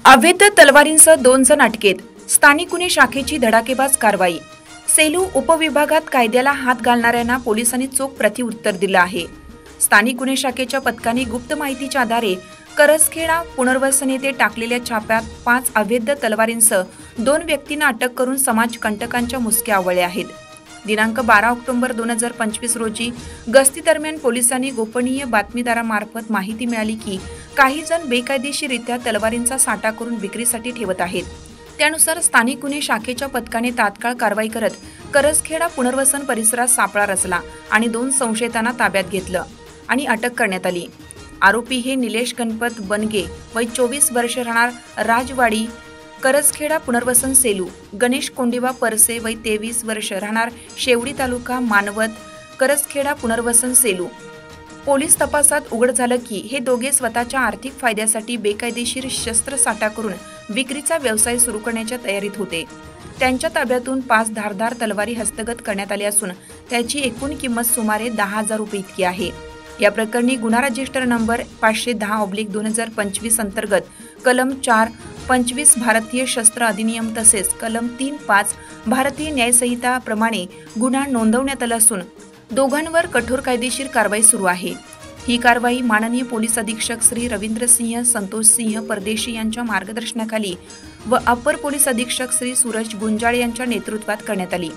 अवैध तलवारींसह 2 जण अटकेत। स्थानिक गुन्हे शाखेची धडाकेबाज कारवाई। सेलू उपविभागात कायद्याला हात घालणाऱ्यांना पोलिसांनी चोख प्रत्युत्तर दिलं आहे। स्थानिक गुन्हे शाखेच्या पथकाने गुप्त माहितीच्या आधारे करसखेडा पुनर्वसन येथे टाकलेल्या छाप्यात 5 अवैध तलवारींसह 2 व्यक्तींना अटक करून समाजकंटकांच्या मुसक्या आवळल्या आहेत। दिनांक 12 ऑक्टोबर 2025 रोजी गस्ती दरम्यान पोलिसांनी गोपनीय बातमीदारामार्फत माहिती मिळाली की काही जण बेकायदेशीररित्या तलवारींचा साठा करून विक्रीसाठी ठेवत आहेत। त्यानुसार स्थानिक गुन्हे शाखेच्या पथकाने तात्काळ कारवाई करत करसखेडा पुनर्वसन परिसरात सापळा रचला आणि 2 संशयितांना ताब्यात घेतलं आणि अटक करण्यात आली। आरोपी हे निलेश गणपत बनगे वय 24 वर्ष राहणार राजवाडी करसखेडा पुनर्वसन सेलू, गणेश कोंडिवा परसे वय 23 वर्ष राहणार शेवडी तालुका मानवत करसखेडा पुनर्वसन सेलू। पोलीस तपासात उघड झालं की हे दोघे स्वतःच्या आर्थिक फायद्यासाठी बेकायदेशीर शस्त्र साठा करून विक्रीचा व्यवसाय सुरू करण्याच्या तयारीत होते। त्यांच्या ताब्यातून 5 धारदार तलवारी हस्तगत करण्यात आल्या असून त्याची एकूण किंमत सुमारे 10,000 रुपये इतकी आहे। या प्रकरणी गुन्हा रजिस्टर नंबर 510/2025 अंतर्गत कलम 4(25) भारतीय शस्त्र अधिनियम तसेच कलम 3(5) भारतीय न्यायसंहिता प्रमाणे गुन्हा नोंदवण्यात आला असून दोघांवर कठोर कायदेशीर कारवाई सुरू आहे। ही कारवाई माननीय पोलीस अधीक्षक श्री रवींद्रसिंह संतोषसिंह परदेशी यांच्या मार्गदर्शनाखाली व अपर पोलीस अधीक्षक श्री सूरज गुंजाळे यांच्या नेतृत्वात करण्यात आली।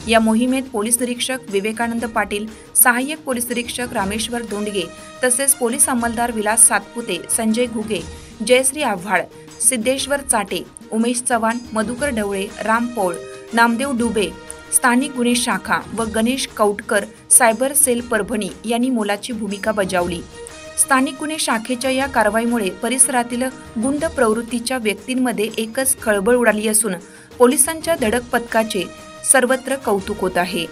या मोहिमेत पोलीस निरीक्षक विवेकानंद पाटील, सहाय्यक पोलीस निरीक्षक रामेश्वर दोंडगे तसेच पोलीस अंमलदार विलास सातपुते, संजय घुगे, जयश्री आव्हाड, सिद्धेश्वर चाटे, उमेश चव्हाण, मधुकर ढवळे, राम पौळ, नामदेव डुबे, स्थानिक गुन्हे शाखा व गणेश कौटकर सायबर सेल परभणी यांनी मोलाची भूमिका बजावली। स्थानिक गुन्हे शाखेच्या या कारवाईमुळे परिसरातील गुंड प्रवृत्तीच्या व्यक्तींमध्ये एकच खळबळ उडाली असून पोलिसांच्या धडक पथकाचे सर्वत्र कौतुक होत आहे।